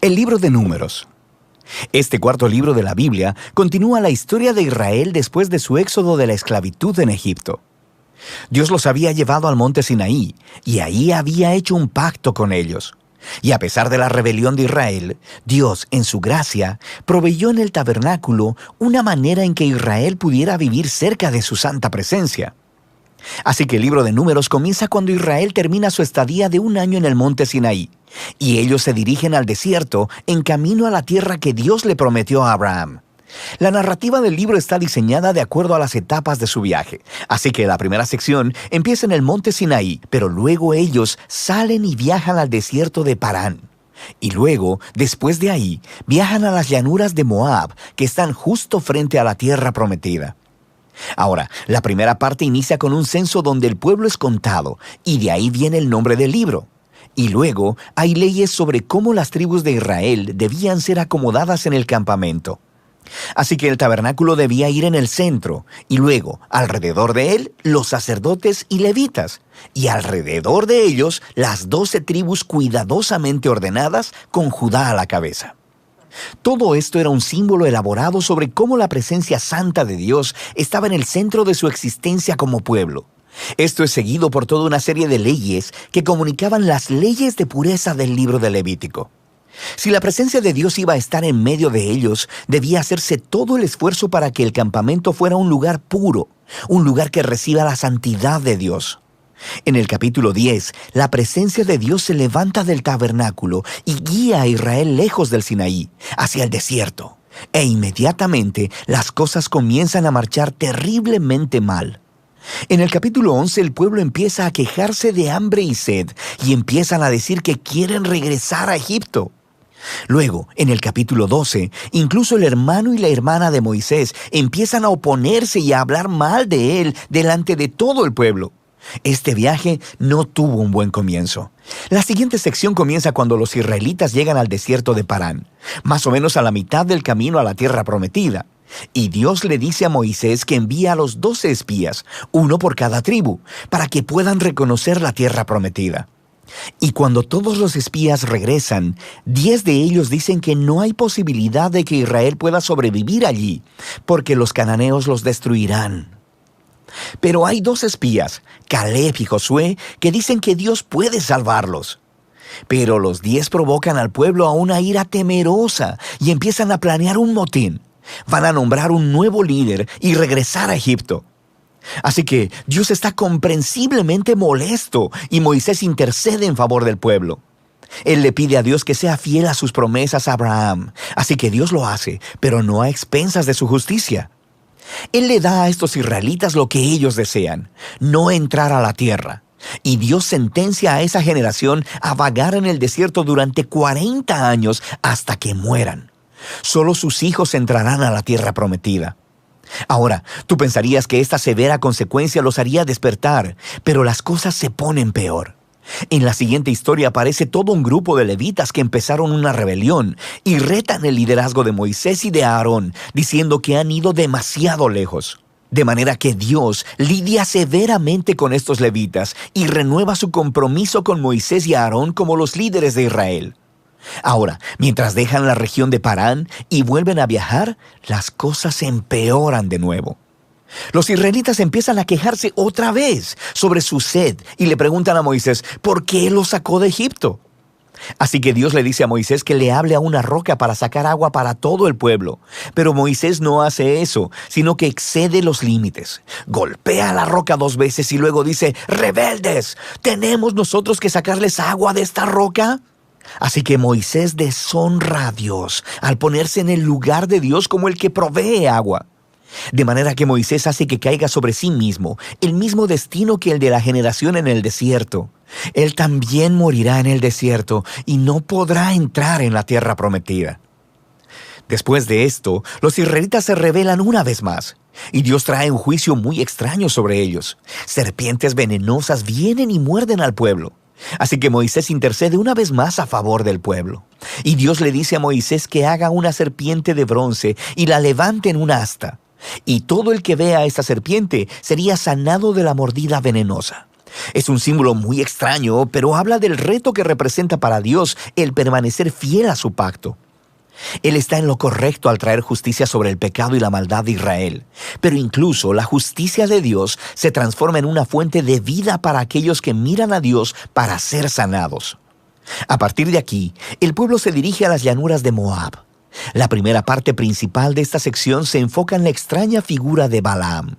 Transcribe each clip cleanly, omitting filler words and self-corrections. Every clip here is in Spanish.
El libro de Números. Este cuarto libro de la Biblia continúa la historia de Israel después de su éxodo de la esclavitud en Egipto. Dios los había llevado al monte Sinaí y ahí había hecho un pacto con ellos. Y a pesar de la rebelión de Israel, Dios, en su gracia, proveyó en el tabernáculo una manera en que Israel pudiera vivir cerca de su santa presencia. Así que el libro de Números comienza cuando Israel termina su estadía de 1 año en el monte Sinaí, y ellos se dirigen al desierto en camino a la tierra que Dios le prometió a Abraham. La narrativa del libro está diseñada de acuerdo a las etapas de su viaje, así que la primera sección empieza en el monte Sinaí, pero luego ellos salen y viajan al desierto de Parán. Y luego, después de ahí, viajan a las llanuras de Moab, que están justo frente a la tierra prometida. Ahora, la primera parte inicia con un censo donde el pueblo es contado, y de ahí viene el nombre del libro. Y luego hay leyes sobre cómo las tribus de Israel debían ser acomodadas en el campamento. Así que el tabernáculo debía ir en el centro, y luego, alrededor de él, los sacerdotes y levitas, y alrededor de ellos, las 12 tribus cuidadosamente ordenadas con Judá a la cabeza. Todo esto era un símbolo elaborado sobre cómo la presencia santa de Dios estaba en el centro de su existencia como pueblo. Esto es seguido por toda una serie de leyes que comunicaban las leyes de pureza del libro de Levítico. Si la presencia de Dios iba a estar en medio de ellos, debía hacerse todo el esfuerzo para que el campamento fuera un lugar puro, un lugar que reciba la santidad de Dios. En el capítulo 10, la presencia de Dios se levanta del tabernáculo y guía a Israel lejos del Sinaí, hacia el desierto. E inmediatamente las cosas comienzan a marchar terriblemente mal. En el capítulo 11 el pueblo empieza a quejarse de hambre y sed y empiezan a decir que quieren regresar a Egipto. Luego, en el capítulo 12, incluso el hermano y la hermana de Moisés empiezan a oponerse y a hablar mal de él delante de todo el pueblo. Este viaje no tuvo un buen comienzo. La siguiente sección comienza cuando los israelitas llegan al desierto de Parán, más o menos a la mitad del camino a la tierra prometida. Y Dios le dice a Moisés que envía a los 12 espías, uno por cada tribu, para que puedan reconocer la tierra prometida. Y cuando todos los espías regresan, 10 de ellos dicen que no hay posibilidad de que Israel pueda sobrevivir allí, porque los cananeos los destruirán. Pero hay 2 espías, Caleb y Josué, que dicen que Dios puede salvarlos. Pero los 10 provocan al pueblo a una ira temerosa y empiezan a planear un motín. Van a nombrar un nuevo líder y regresar a Egipto. Así que Dios está comprensiblemente molesto y Moisés intercede en favor del pueblo. Él le pide a Dios que sea fiel a sus promesas a Abraham. Así que Dios lo hace, pero no a expensas de su justicia. Él le da a estos israelitas lo que ellos desean, no entrar a la tierra. Y Dios sentencia a esa generación a vagar en el desierto durante 40 años hasta que mueran. Solo sus hijos entrarán a la tierra prometida. Ahora, tú pensarías que esta severa consecuencia los haría despertar, pero las cosas se ponen peor. En la siguiente historia aparece todo un grupo de levitas que empezaron una rebelión y retan el liderazgo de Moisés y de Aarón, diciendo que han ido demasiado lejos. De manera que Dios lidia severamente con estos levitas y renueva su compromiso con Moisés y Aarón como los líderes de Israel. Ahora, mientras dejan la región de Parán y vuelven a viajar, las cosas se empeoran de nuevo. Los israelitas empiezan a quejarse otra vez sobre su sed y le preguntan a Moisés por qué los sacó de Egipto. Así que Dios le dice a Moisés que le hable a una roca para sacar agua para todo el pueblo. Pero Moisés no hace eso, sino que excede los límites. Golpea la roca 2 veces y luego dice: «¡Rebeldes! ¿Tenemos nosotros que sacarles agua de esta roca?». Así que Moisés deshonra a Dios al ponerse en el lugar de Dios como el que provee agua. De manera que Moisés hace que caiga sobre sí mismo el mismo destino que el de la generación en el desierto. Él también morirá en el desierto y no podrá entrar en la tierra prometida. Después de esto, los israelitas se rebelan una vez más, y Dios trae un juicio muy extraño sobre ellos. Serpientes venenosas vienen y muerden al pueblo. Así que Moisés intercede una vez más a favor del pueblo. Y Dios le dice a Moisés que haga una serpiente de bronce y la levante en una asta. Y todo el que vea a esta serpiente sería sanado de la mordida venenosa. Es un símbolo muy extraño, pero habla del reto que representa para Dios el permanecer fiel a su pacto. Él está en lo correcto al traer justicia sobre el pecado y la maldad de Israel, pero incluso la justicia de Dios se transforma en una fuente de vida para aquellos que miran a Dios para ser sanados. A partir de aquí, el pueblo se dirige a las llanuras de Moab. La primera parte principal de esta sección se enfoca en la extraña figura de Balaam.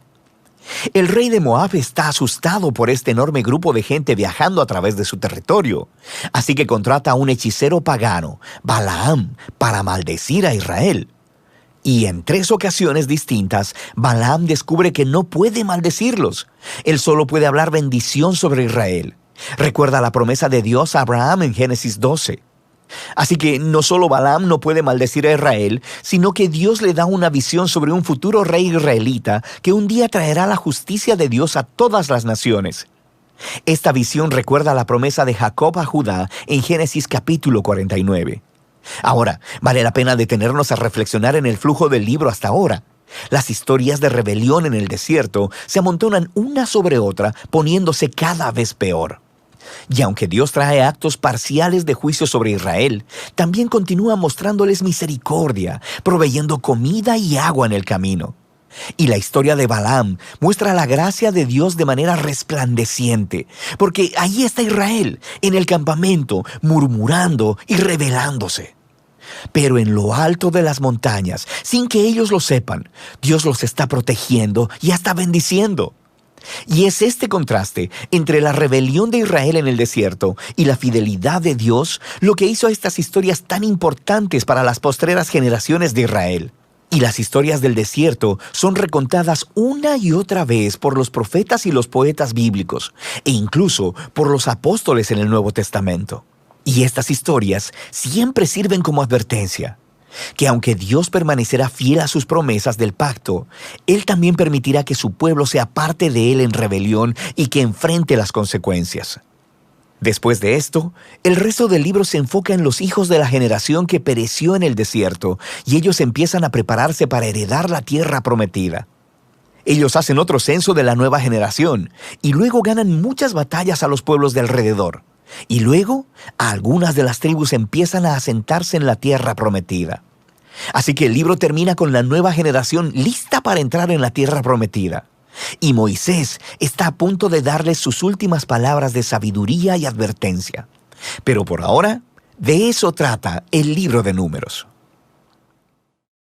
El rey de Moab está asustado por este enorme grupo de gente viajando a través de su territorio, así que contrata a un hechicero pagano, Balaam, para maldecir a Israel. Y en 3 ocasiones distintas, Balaam descubre que no puede maldecirlos. Él solo puede hablar bendición sobre Israel. Recuerda la promesa de Dios a Abraham en Génesis 12. Así que no solo Balaam no puede maldecir a Israel, sino que Dios le da una visión sobre un futuro rey israelita que un día traerá la justicia de Dios a todas las naciones. Esta visión recuerda la promesa de Jacob a Judá en Génesis capítulo 49. Ahora, vale la pena detenernos a reflexionar en el flujo del libro hasta ahora. Las historias de rebelión en el desierto se amontonan una sobre otra, poniéndose cada vez peor. Y aunque Dios trae actos parciales de juicio sobre Israel, también continúa mostrándoles misericordia, proveyendo comida y agua en el camino. Y la historia de Balaam muestra la gracia de Dios de manera resplandeciente, porque ahí está Israel, en el campamento, murmurando y rebelándose. Pero en lo alto de las montañas, sin que ellos lo sepan, Dios los está protegiendo y hasta bendiciendo. Y es este contraste entre la rebelión de Israel en el desierto y la fidelidad de Dios lo que hizo a estas historias tan importantes para las postreras generaciones de Israel. Y las historias del desierto son recontadas una y otra vez por los profetas y los poetas bíblicos, e incluso por los apóstoles en el Nuevo Testamento. Y estas historias siempre sirven como advertencia, que aunque Dios permanecerá fiel a sus promesas del pacto, Él también permitirá que su pueblo sea parte de Él en rebelión y que enfrente las consecuencias. Después de esto, el resto del libro se enfoca en los hijos de la generación que pereció en el desierto, y ellos empiezan a prepararse para heredar la tierra prometida. Ellos hacen otro censo de la nueva generación, y luego ganan muchas batallas a los pueblos de alrededor. Y luego, algunas de las tribus empiezan a asentarse en la tierra prometida. Así que el libro termina con la nueva generación lista para entrar en la tierra prometida. Y Moisés está a punto de darles sus últimas palabras de sabiduría y advertencia. Pero por ahora, de eso trata el libro de Números.